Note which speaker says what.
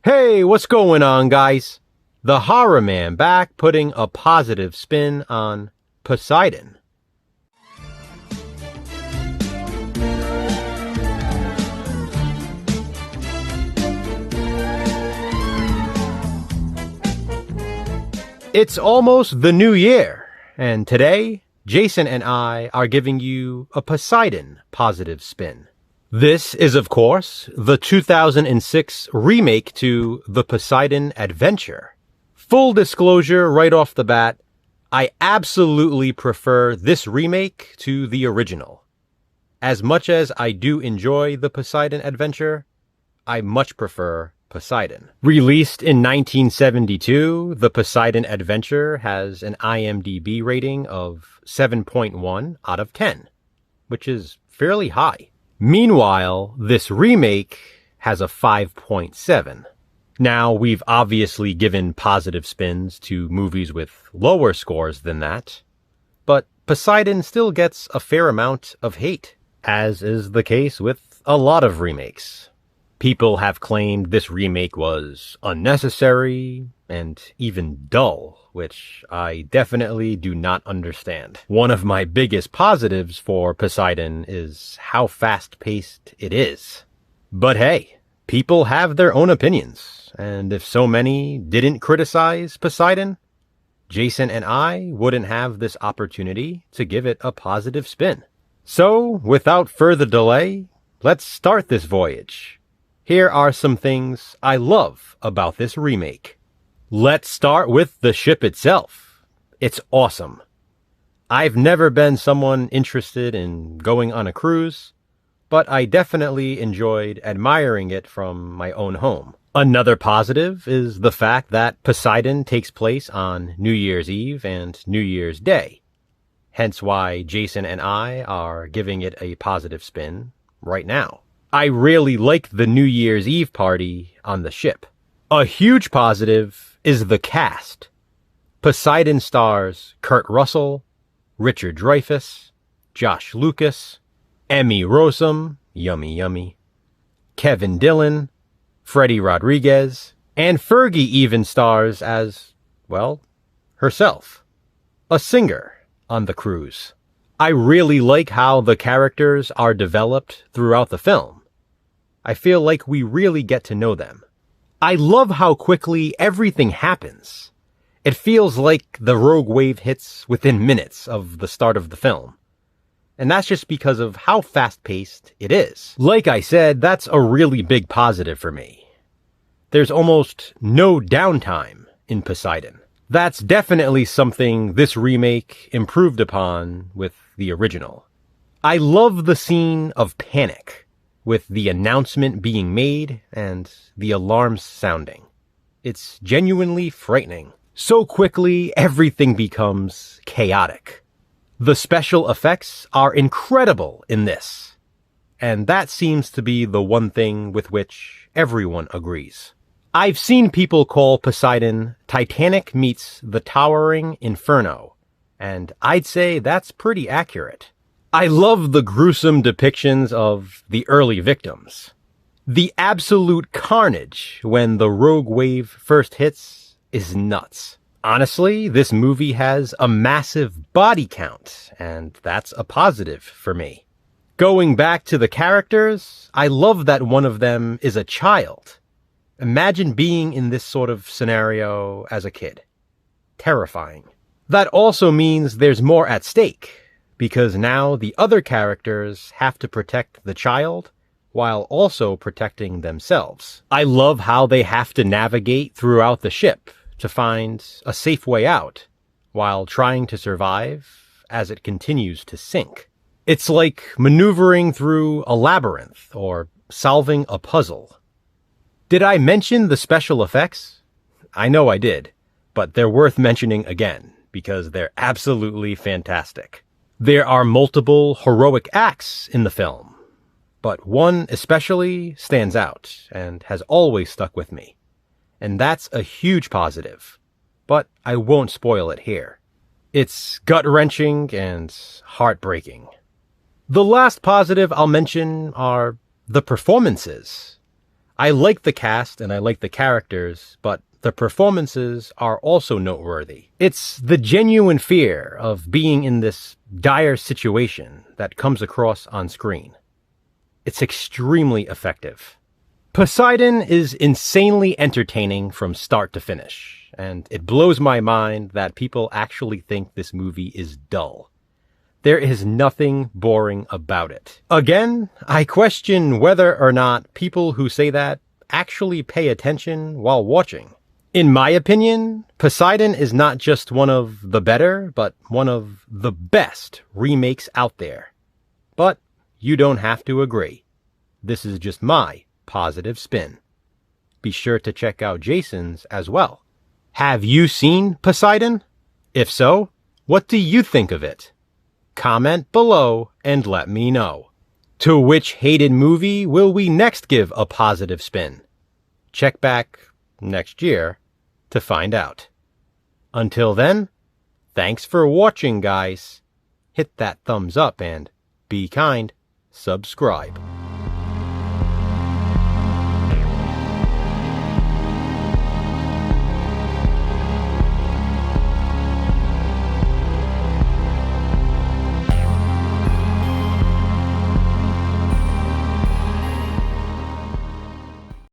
Speaker 1: Hey, what's going on, guys? The Horror Man back putting a positive spin on Poseidon. It's almost the new year, and today, Jason and I are giving you a Poseidon positive spin. This is, of course, the 2006 remake to The Poseidon Adventure. Full disclosure right off the bat, I absolutely prefer this remake to the original. As much as I do enjoy The Poseidon Adventure, I much prefer Poseidon. Released in 1972, The Poseidon Adventure has an IMDb rating of 7.1 out of 10, which is fairly high. Meanwhile, this remake has a 5.7. Now, we've obviously given positive spins to movies with lower scores than that, but Poseidon still gets a fair amount of hate, as is the case with a lot of remakes. People have claimed this remake was unnecessary and even dull, which I definitely do not understand. One of my biggest positives for Poseidon is how fast-paced it is. But hey, people have their own opinions, and if so many didn't criticize Poseidon, Jason and I wouldn't have this opportunity to give it a positive spin. So, without further delay, let's start this voyage. Here are some things I love about this remake. Let's start with the ship itself. It's awesome. I've never been someone interested in going on a cruise, but I definitely enjoyed admiring it from my own home. Another positive is the fact that Poseidon takes place on New Year's Eve and New Year's Day, hence why Jason and I are giving it a positive spin right now. I really like the New Year's Eve party on the ship. A huge positive is the cast. Poseidon stars Kurt Russell, Richard Dreyfuss, Josh Lucas, Emmy Rossum, yummy yummy, Kevin Dillon, Freddie Rodriguez, and Fergie even stars as, well, herself, a singer on the cruise. I really like how the characters are developed throughout the film. I feel like we really get to know them. I love how quickly everything happens. It feels like the rogue wave hits within minutes of the start of the film. And that's just because of how fast-paced it is. Like I said, that's a really big positive for me. There's almost no downtime in Poseidon. That's definitely something this remake improved upon with the original. I love the scene of panic, with the announcement being made and the alarms sounding. It's genuinely frightening. So quickly, everything becomes chaotic. The special effects are incredible in this, and that seems to be the one thing with which everyone agrees. I've seen people call Poseidon Titanic meets the Towering Inferno, and I'd say that's pretty accurate. I love the gruesome depictions of the early victims. The absolute carnage when the rogue wave first hits is nuts. Honestly, this movie has a massive body count, and that's a positive for me. Going back to the characters, I love that one of them is a child. Imagine being in this sort of scenario as a kid. Terrifying. That also means there's more at stake, because now the other characters have to protect the child while also protecting themselves. I love how they have to navigate throughout the ship to find a safe way out while trying to survive as it continues to sink. It's like maneuvering through a labyrinth or solving a puzzle. Did I mention the special effects? I know I did, but they're worth mentioning again because they're absolutely fantastic. There are multiple heroic acts in the film, but one especially stands out and has always stuck with me. And that's a huge positive, but I won't spoil it here. It's gut-wrenching and heartbreaking. The last positive I'll mention are the performances. I like the cast and I like the characters, but the performances are also noteworthy. It's the genuine fear of being in this dire situation that comes across on screen. It's extremely effective. Poseidon is insanely entertaining from start to finish, and it blows my mind that people actually think this movie is dull. There is nothing boring about it. Again, I question whether or not people who say that actually pay attention while watching. In my opinion, Poseidon is not just one of the better, but one of the best remakes out there. But you don't have to agree. This is just my positive spin. Be sure to check out Jason's as well. Have you seen Poseidon? If so, what do you think of it? Comment below and let me know. To which hated movie will we next give a positive spin? Check back next year to find out. Until then, thanks for watching, guys. Hit that thumbs up and be kind. Subscribe.